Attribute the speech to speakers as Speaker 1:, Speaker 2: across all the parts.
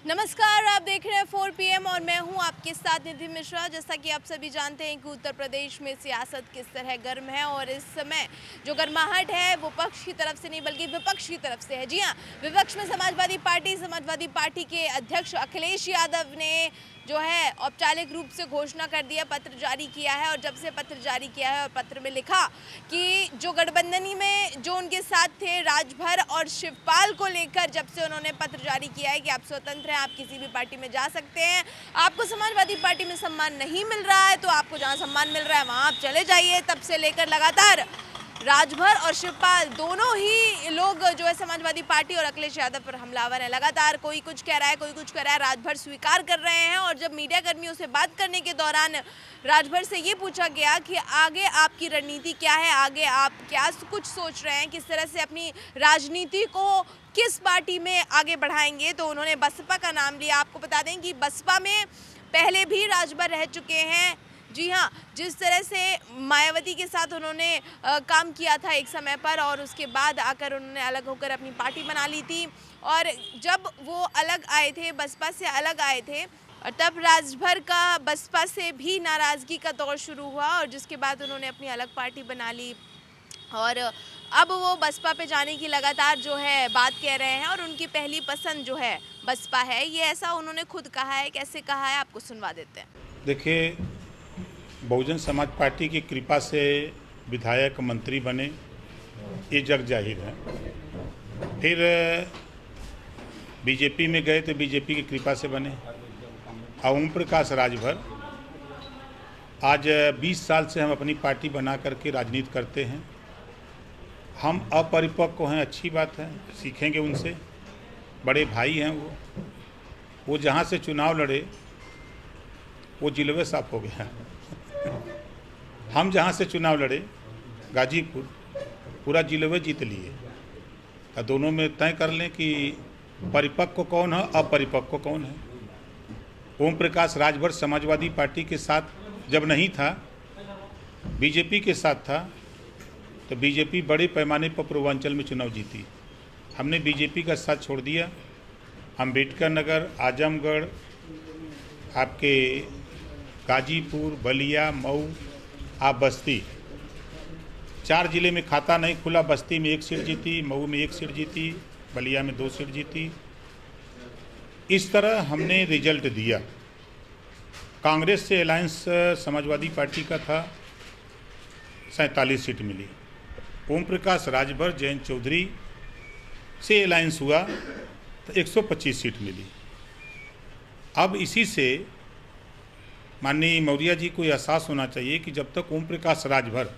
Speaker 1: नमस्कार, आप देख रहे हैं 4 PM और मैं हूं आपके साथ निधि मिश्रा। जैसा कि आप सभी जानते हैं कि उत्तर प्रदेश में सियासत किस तरह गर्म है और इस समय जो गर्माहट है वो पक्ष की तरफ से नहीं बल्कि विपक्ष की तरफ से है। जी हां, विपक्ष में समाजवादी पार्टी के अध्यक्ष अखिलेश यादव ने जो है औपचारिक रूप से घोषणा कर दिया, पत्र जारी किया है। और जब से पत्र जारी किया है और पत्र में लिखा कि जो गठबंधनी में जो उनके साथ थे राजभर और शिवपाल को लेकर जब से उन्होंने पत्र जारी किया है कि आप स्वतंत्र हैं, आप किसी भी पार्टी में जा सकते हैं, आपको समाजवादी पार्टी में सम्मान नहीं मिल रहा है तो आपको जहां सम्मान मिल रहा है वहां आप चले जाइए। तब से लेकर लगातार राजभर और शिवपाल दोनों ही लोग जो है समाजवादी पार्टी और अखिलेश यादव पर हमलावर है। लगातार कोई कुछ कह रहा है, कोई कुछ कह रहा है। राजभर स्वीकार कर रहे हैं और जब मीडिया कर्मियों से बात करने के दौरान राजभर से ये पूछा गया कि आगे आपकी रणनीति क्या है, आगे आप क्या कुछ सोच रहे हैं, किस तरह से अपनी राजनीति को किस पार्टी में आगे बढ़ाएंगे, तो उन्होंने बसपा का नाम लिया। आपको बता दें कि बसपा में पहले भी राजभर रह चुके हैं। जी हाँ, जिस तरह से मायावती के साथ उन्होंने काम किया था एक समय पर और उसके बाद आकर उन्होंने अलग होकर अपनी पार्टी बना ली थी। और जब वो अलग आए थे, बसपा से अलग आए थे, और तब राजभर का बसपा से भी नाराज़गी का दौर शुरू हुआ और जिसके बाद उन्होंने अपनी अलग पार्टी बना ली। और अब वो बसपा पे जाने की लगातार जो है बात कह रहे हैं और उनकी पहली पसंद जो है बसपा है। ये ऐसा उन्होंने खुद कहा है। कैसे कहा है आपको सुनवा देते हैं।
Speaker 2: देखिए, बहुजन समाज पार्टी की कृपा से विधायक मंत्री बने, ये जग जाहिर है। फिर बीजेपी में गए तो बीजेपी की कृपा से बने। ओम प्रकाश राजभर, आज 20 साल से हम अपनी पार्टी बना करके राजनीति करते हैं। हम अपरिपक्व हैं, अच्छी बात है, सीखेंगे उनसे। बड़े भाई हैं वो जहाँ से चुनाव लड़े वो जिलवे साफ हो गया। हम जहाँ से चुनाव लड़े गाजीपुर, पूरा जिलवे जीत लिए। तो दोनों में तय कर लें कि परिपक्व कौन है, अपरिपक्व कौन है। ओम प्रकाश राजभर समाजवादी पार्टी के साथ जब नहीं था, बीजेपी के साथ था, तो बीजेपी बड़े पैमाने पर पूर्वांचल में चुनाव जीती। हमने बीजेपी का साथ छोड़ दिया। अम्बेडकर नगर, आजमगढ़, आपके गाजीपुर, बलिया, मऊ, आप बस्ती, 4 जिले में खाता नहीं खुला। बस्ती में 1 सीट जीती, मऊ में 1 सीट जीती, बलिया में 2 सीट जीती। इस तरह हमने रिजल्ट दिया। कांग्रेस से अलायंस समाजवादी पार्टी का था, 47 सीट मिली। ओम प्रकाश राजभर, जयंत चौधरी से अलायंस हुआ तो 125 सीट मिली। अब इसी से माननीय मौर्य जी को एहसास होना चाहिए कि जब तक ओम प्रकाश राजभर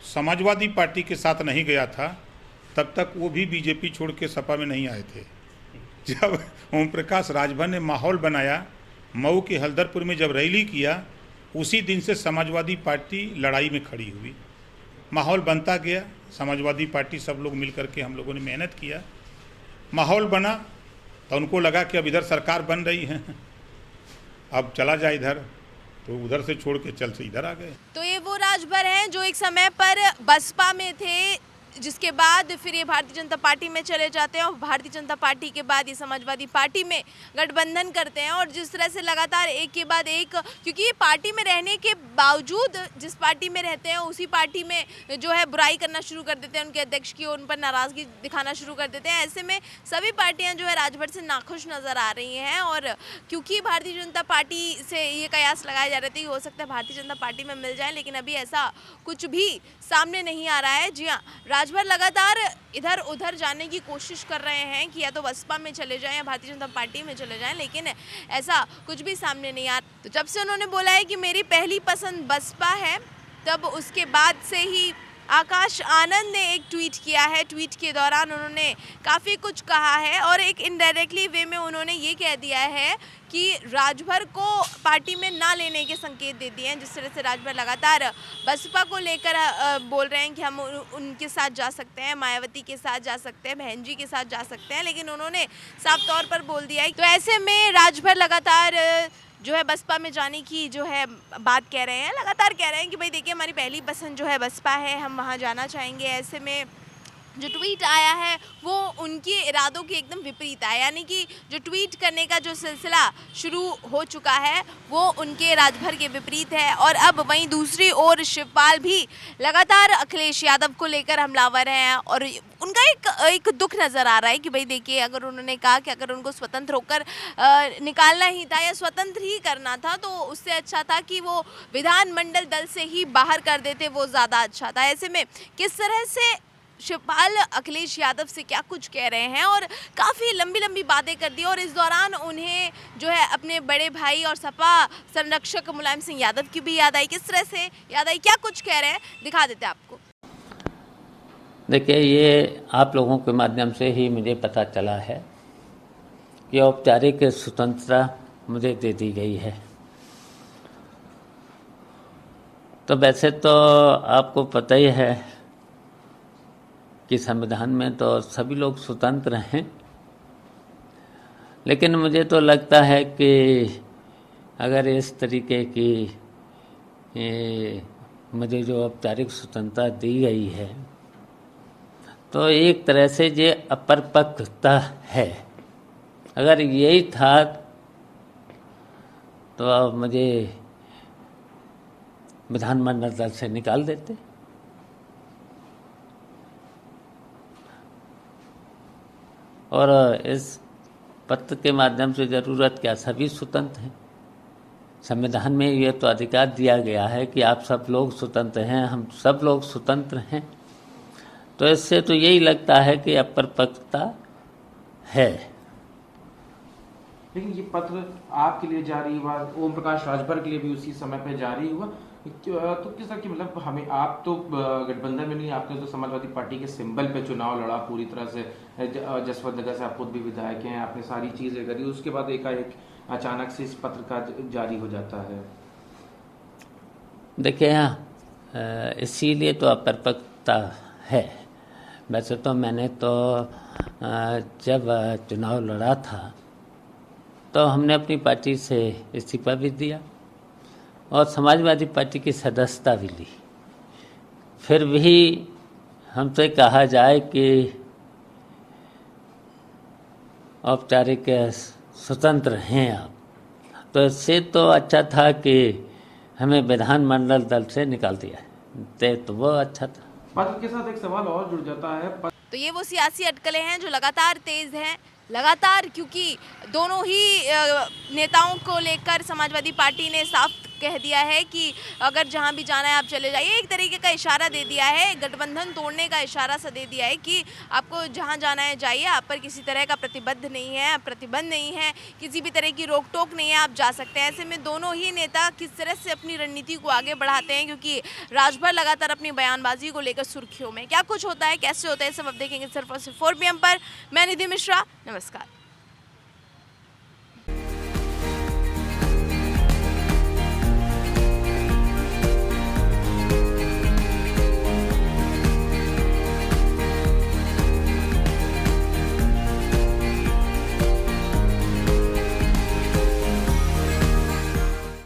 Speaker 2: समाजवादी पार्टी के साथ नहीं गया था तब तक वो भी बीजेपी छोड़ के सपा में नहीं आए थे। जब ओम प्रकाश राजभर ने माहौल बनाया, मऊ के हल्दरपुर में जब रैली किया, उसी दिन से समाजवादी पार्टी लड़ाई में खड़ी हुई। माहौल बनता गया, समाजवादी पार्टी सब लोग मिल करके हम लोगों ने मेहनत किया, माहौल बना, तो उनको लगा कि अब इधर सरकार बन रही है, अब चला जाए इधर, तो उधर से छोड़ के चल से इधर आ गए।
Speaker 1: तो ये वो राजभर हैं जो एक समय पर बसपा में थे, जिसके बाद फिर ये भारतीय जनता पार्टी में चले जाते हैं और भारतीय जनता पार्टी के बाद ये समाजवादी पार्टी में गठबंधन करते हैं। और जिस तरह से लगातार एक के बाद एक, क्योंकि ये पार्टी में रहने के बावजूद जिस पार्टी में रहते हैं उसी पार्टी में जो है बुराई करना शुरू कर देते हैं, उनके अध्यक्ष की उन पर नाराज़गी दिखाना शुरू कर देते हैं। ऐसे में सभी पार्टियाँ जो है राजभर से नाखुश नज़र आ रही हैं। और क्योंकि भारतीय जनता पार्टी से ये कयास लगाए जा रहे थे कि हो सकता है भारतीय जनता पार्टी में मिल जाए, लेकिन अभी ऐसा कुछ भी सामने नहीं आ रहा है। जी हाँ, राजभर लगातार इधर उधर जाने की कोशिश कर रहे हैं कि या तो बसपा में चले जाएं या भारतीय जनता पार्टी में चले जाएं, लेकिन ऐसा कुछ भी सामने नहीं आ रहा। तो जब से उन्होंने बोला है कि मेरी पहली पसंद बसपा है, तब उसके बाद से ही आकाश आनंद ने एक ट्वीट किया है। ट्वीट के दौरान उन्होंने काफ़ी कुछ कहा है और एक इनडायरेक्टली वे में उन्होंने ये कह दिया है कि राजभर को पार्टी में ना लेने के संकेत दे दिए हैं। जिस तरह से राजभर लगातार बसपा को लेकर बोल रहे हैं कि हम उनके साथ जा सकते हैं, मायावती के साथ जा सकते हैं, बहन जी के साथ जा सकते हैं, लेकिन उन्होंने साफ तौर पर बोल दिया है। तो ऐसे में राजभर लगातार जो है बसपा में जाने की जो है बात कह रहे हैं, लगातार कह रहे हैं कि भाई देखिए हमारी पहली पसंद जो है बसपा है, हम वहाँ जाना चाहेंगे। ऐसे में जो ट्वीट आया है वो उनके इरादों के एकदम विपरीत आया, यानी कि जो ट्वीट करने का जो सिलसिला शुरू हो चुका है वो उनके राजभर के विपरीत है। और अब वहीं दूसरी ओर शिवपाल भी लगातार अखिलेश यादव को लेकर हमलावर हैं और उनका एक दुख नज़र आ रहा है कि भाई देखिए, अगर उन्होंने कहा कि अगर उनको स्वतंत्र होकर निकालना ही था या स्वतंत्र ही करना था तो उससे अच्छा था कि वो विधानमंडल दल से ही बाहर कर देते, वो ज़्यादा अच्छा था। ऐसे में किस तरह से शिवपाल अखिलेश यादव से क्या कुछ कह रहे हैं और काफ़ी लंबी लंबी बातें कर दी, और इस दौरान उन्हें जो है अपने बड़े भाई और सपा संरक्षक मुलायम सिंह यादव की भी याद आई। किस तरह से याद आई, क्या कुछ कह रहे हैं, दिखा देते हैं आपको।
Speaker 3: देखिए, ये आप लोगों के माध्यम से ही मुझे पता चला है कि औपचारिक स्वतंत्रता मुझे दे दी गई है। तो वैसे तो आपको पता ही है कि संविधान में तो सभी लोग स्वतंत्र हैं, लेकिन मुझे तो लगता है कि अगर इस तरीके की मुझे जो औपचारिक स्वतंत्रता दी गई है तो एक तरह से ये अपरिपक्वता है। अगर यही था तो अब मुझे विधानमंडल दल से निकाल देते। और इस पत्र के माध्यम से ज़रूरत क्या, सभी स्वतंत्र हैं। संविधान में ये तो अधिकार दिया गया है कि आप सब लोग स्वतंत्र हैं, हम सब लोग स्वतंत्र हैं। तो इससे तो यही लगता है कि अपरिपक्वता है।
Speaker 4: लेकिन ये पत्र आपके लिए जारी हुआ, ओम प्रकाश राजभर के लिए भी उसी समय पे जारी हुआ, तो किस तरह की मतलब हमें, आप तो गठबंधन में नहीं, आपने तो समाजवादी पार्टी के सिंबल पे चुनाव लड़ा पूरी तरह से, जसवंत नगर से आप खुद भी विधायक हैं, आपने सारी चीज़ें करी, उसके बाद एकाएक अचानक से इस पत्र का जारी हो जाता है।
Speaker 3: देखिए, हाँ, इसीलिए तो अपरिपक्वता है। वैसे तो मैंने तो जब चुनाव लड़ा था तो हमने अपनी पार्टी से इस्तीफा भी दिया और समाजवादी पार्टी की सदस्यता भी ली। फिर भी हमसे कहा जाए कि औपचारिक स्वतंत्र हैं आप, तो इससे तो अच्छा था कि हमें विधानमंडल दल से निकाल दिया तो वो अच्छा था।
Speaker 4: पत्र के साथ एक सवाल और जुड़ जाता है।
Speaker 1: तो ये वो सियासी अटकलें हैं जो लगातार तेज हैं, लगातार, क्योंकि दोनों ही नेताओं को लेकर समाजवादी पार्टी ने साफ कह दिया है कि अगर जहां भी जाना है आप चले जाइए। एक तरीके का इशारा दे दिया है, गठबंधन तोड़ने का इशारा सा दे दिया है कि आपको जहां जाना है जाइए, आप पर किसी तरह का प्रतिबद्ध नहीं है, प्रतिबंध नहीं है, किसी भी तरह की रोक टोक नहीं है, आप जा सकते हैं। ऐसे में दोनों ही नेता किस तरह से अपनी रणनीति को आगे बढ़ाते हैं, क्योंकि राजभर लगातार अपनी बयानबाजी को लेकर सुर्खियों में। क्या कुछ होता है, कैसे होता है, सब अब देखेंगे सिर्फ और सिर्फ 4 PM पर। मैं निधि मिश्रा, नमस्कार।